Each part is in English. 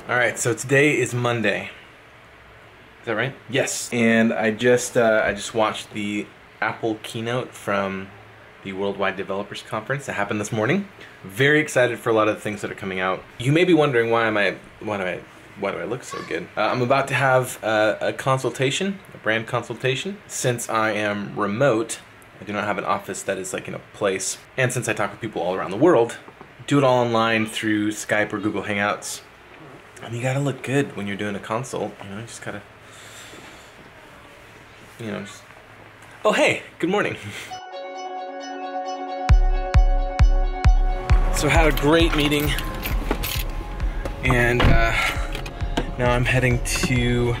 Alright, so today is Monday. Is that right? Yes. And I just watched the Apple keynote from the Worldwide Developers Conference that happened this morning. Very excited for a lot of the things that are coming out. You may be wondering why do I look so good? I'm about to have a consultation, a brand consultation. Since I am remote, I do not have an office that is like in a place. And since I talk with people all around the world, do it all online through Skype or Google Hangouts. And you gotta look good when you're doing a consult. You know, you just gotta, just... Oh, hey, good morning. So I had a great meeting, and now I'm heading to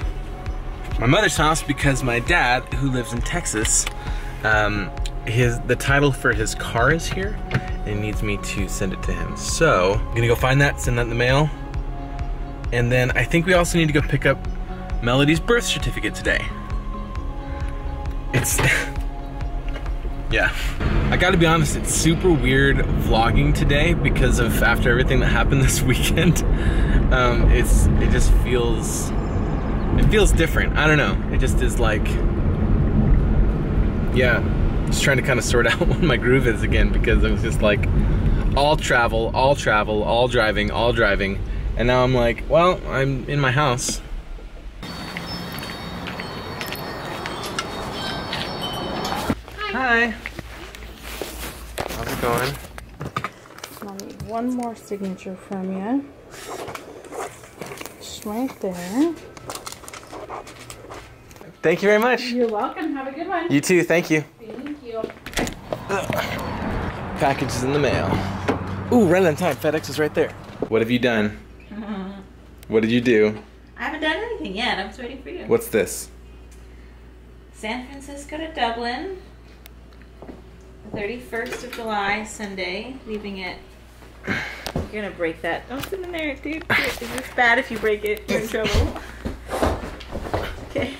my mother's house because my dad, who lives in Texas, the title for his car is here, and he needs me to send it to him. So I'm gonna go find that, send that in the mail. And then I think we also need to go pick up Melody's birth certificate today. It's, yeah. I gotta be honest, it's super weird vlogging today because of after everything that happened this weekend. It just feels different. I don't know. It just is like, yeah, just trying to kind of sort out what my groove is again because it was just like all travel, all driving, all driving. And now I'm like, well, I'm in my house. Hi. How's it going? I'll need one more signature from you. Just right there. Thank you very much. You're welcome. Have a good one. You too. Thank you. Thank you. Package is in the mail. Ooh, right on time. FedEx is right there. What have you done? What did you do? I haven't done anything yet. I'm just waiting for you. What's this? San Francisco to Dublin. The 31st of July, Sunday. Leaving it. You're gonna break that. Don't sit in there, dude. Is this bad if you break it? You're in trouble. Okay.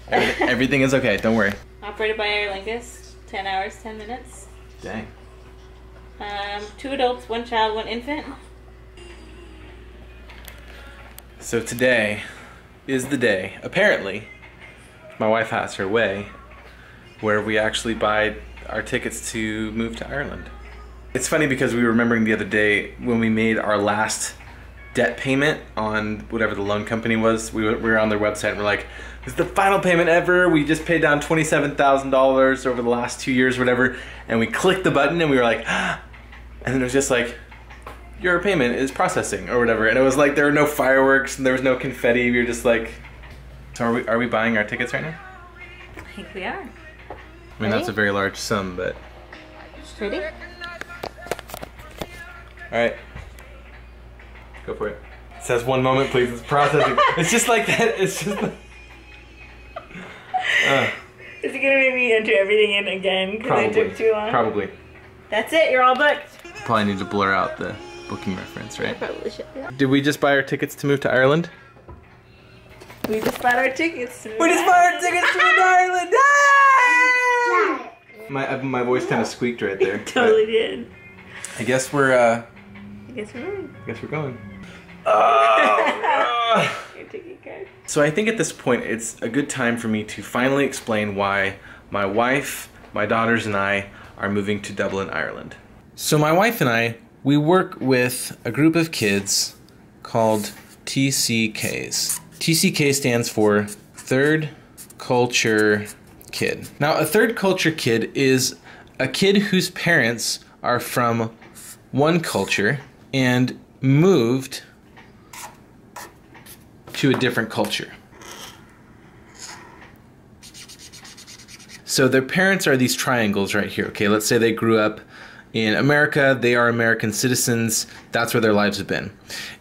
Everything is okay. Don't worry. Operated by Aer Lingus. 10 hours, 10 minutes. Dang. 2 adults, 1 child, 1 infant. So today is the day, apparently, my wife has her way, where we actually buy our tickets to move to Ireland. It's funny because we were remembering the other day when we made our last debt payment on whatever the loan company was. We were on their website and we're like, this is the final payment ever. We just paid down $27,000 over the last 2 years, whatever. And we clicked the button and we were like, ah! And then it was just like, your payment is processing or whatever. And it was like there were no fireworks and there was no confetti. We were just like, so are we buying our tickets right now? I think we are. I mean, that's a very large sum, but... Ready? Alright. Go for it. It says 1 moment, please. It's processing. It's just like that. It's just like... Is it gonna make me enter everything in again because I took too long? Probably. That's it, you're all booked. Probably need to blur out the booking reference, right? I probably should, yeah. Did we just buy our tickets to move to Ireland? We just bought our tickets to move We just to bought our Ireland. tickets to move to Ireland! Yay! My voice kind of squeaked right there. It totally did. I guess we're I guess we're going. going. Your ticket card. So I think at this point it's a good time for me to finally explain why my wife, my daughters, and I are moving to Dublin, Ireland. So my wife and I, we work with a group of kids called TCKs. TCK stands for Third Culture Kid. Now, a third culture kid is a kid whose parents are from one culture and moved to a different culture. So their parents are these triangles right here, okay? Let's say they grew up in America, they are American citizens, that's where their lives have been.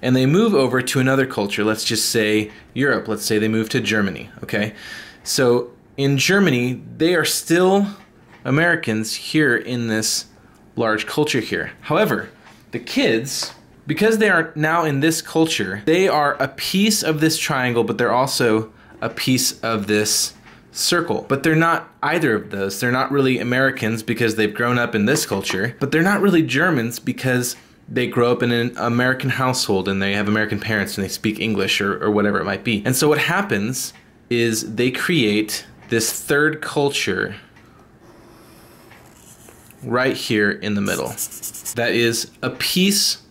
And they move over to another culture, let's just say Europe, let's say they move to Germany, okay? So in Germany, they are still Americans here in this large culture here. However, the kids, because they are now in this culture, they are a piece of this triangle, but they're also a piece of this circle. But they're not either of those. They're not really Americans because they've grown up in this culture, but they're not really Germans because they grow up in an American household and they have American parents and they speak English or whatever it might be. And so what happens is they create this third culture right here in the middle. That is a piece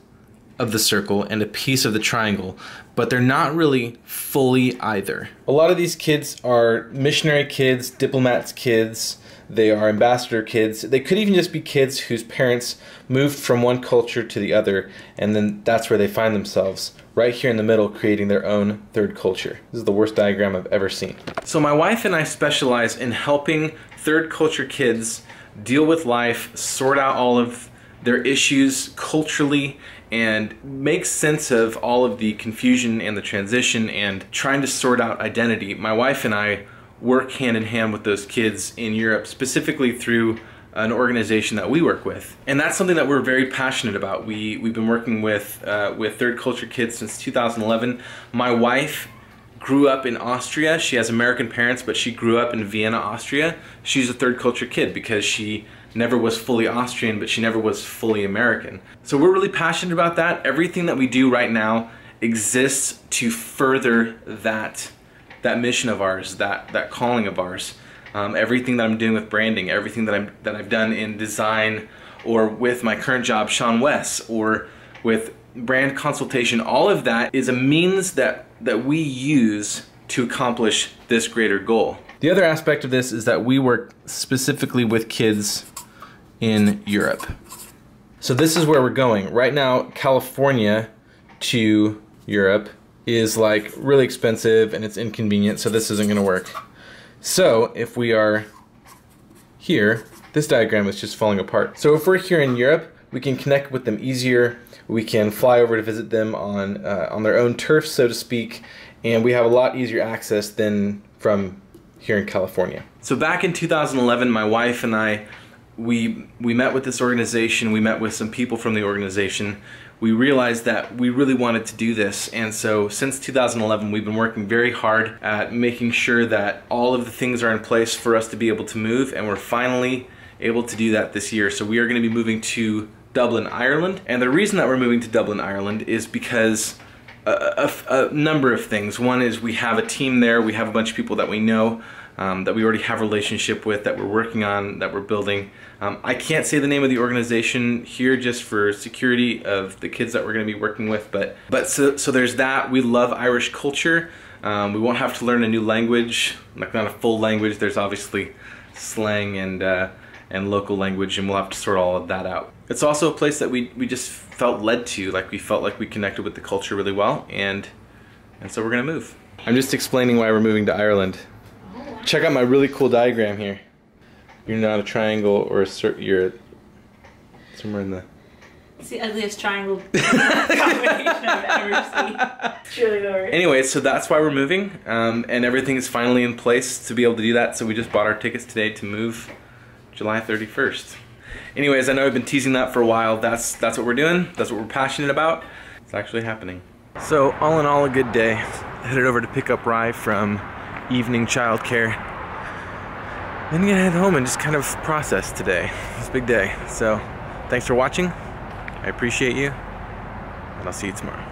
of the circle and a piece of the triangle, but they're not really fully either. A lot of these kids are missionary kids, diplomats' kids, they are ambassador kids. They could even just be kids whose parents moved from one culture to the other, and then that's where they find themselves, right here in the middle, creating their own third culture. This is the worst diagram I've ever seen. So my wife and I specialize in helping third culture kids deal with life, sort out all of their issues culturally, and make sense of all of the confusion and the transition and trying to sort out identity. My wife and I work hand in hand with those kids in Europe, specifically through an organization that we work with. And that's something that we're very passionate about. We've been working with third culture kids since 2011. My wife grew up in Austria. She has American parents, but she grew up in Vienna, Austria. She's a third culture kid because she never was fully Austrian, but she never was fully American. So we're really passionate about that. Everything that we do right now exists to further that mission of ours, that calling of ours. Everything that I'm doing with branding, everything that I've done in design, or with my current job, Sean West, or with brand consultation, all of that is a means that we use to accomplish this greater goal. The other aspect of this is that we work specifically with kids in Europe. So this is where we're going. Right now, California to Europe is like really expensive and it's inconvenient, so this isn't gonna work. So if we are here, this diagram is just falling apart. So if we're here in Europe, we can connect with them easier. We can fly over to visit them on their own turf, so to speak, and we have a lot easier access than from here in California. So back in 2011, my wife and I, we met with this organization, we met with some people from the organization. We realized that we really wanted to do this, and so since 2011 we've been working very hard at making sure that all of the things are in place for us to be able to move, and we're finally able to do that this year. So we are going to be moving to Dublin, Ireland, and the reason that we're moving to Dublin, Ireland is because a number of things. One is we have a team there, we have a bunch of people that we know, that we already have a relationship with, that we're working on, that we're building. I can't say the name of the organization here just for security of the kids that we're going to be working with, but so there's that. We love Irish culture. We won't have to learn a new language, like not a full language. There's obviously slang and local language, and we'll have to sort all of that out. It's also a place that we just felt led to, like we felt like we connected with the culture really well, and so we're gonna move. I'm just explaining why we're moving to Ireland. Check out my really cool diagram here. You're not a triangle or you're somewhere in the... It's the ugliest triangle combination I've ever seen. It's really the worst. Anyway, so that's why we're moving, and everything is finally in place to be able to do that, so we just bought our tickets today to move July 31st. Anyways, I know I've been teasing that for a while. That's what we're doing. That's what we're passionate about. It's actually happening. So all in all, a good day. Headed over to pick up Rye from evening childcare. Then I'm gonna head home and just kind of process today. It's a big day. So thanks for watching. I appreciate you, and I'll see you tomorrow.